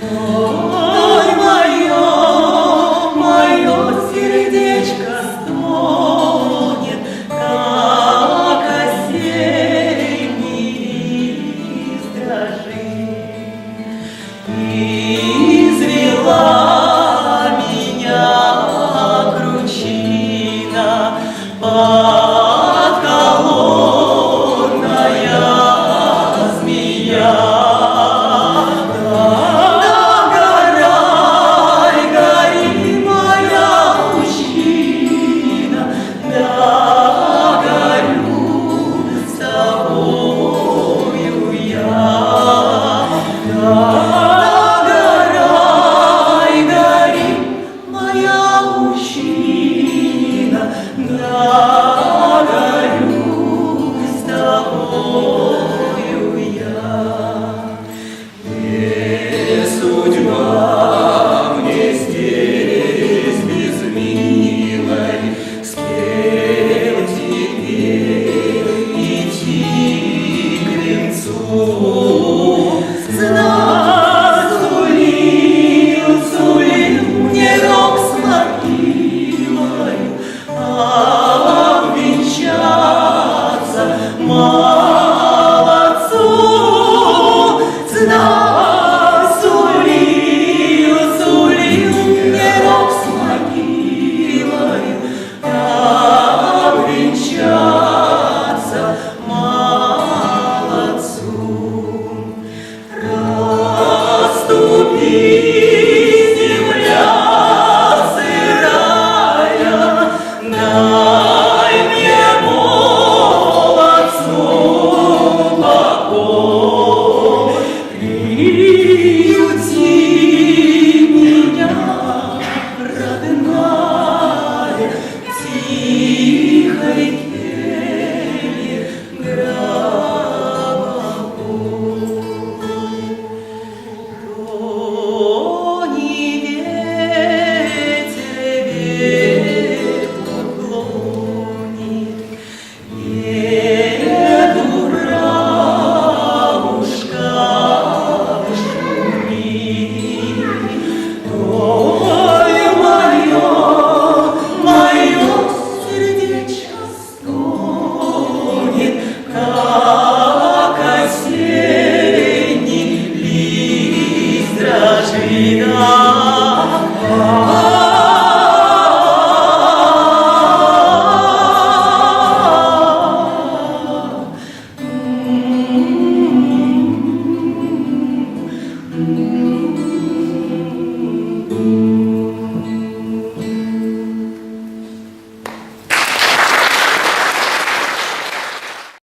Ой, мое сердечко стонет, как осенний лист дрожит. Извела меня кручина подколодная змея. Догорай, гори, моя мужчина, догорю с тобою я. Догорай, гори, моя мужчина, догорю с тобою я. Не судьба мне здесь без милой, с кем теперь идти к венцу. Знак сулил мне рок с могилой, обвенчаться молодцу. Знак сулил мне рок с могилой, обвенчаться молодцу. Расступись, земля сырая, дай мне молодцу покой.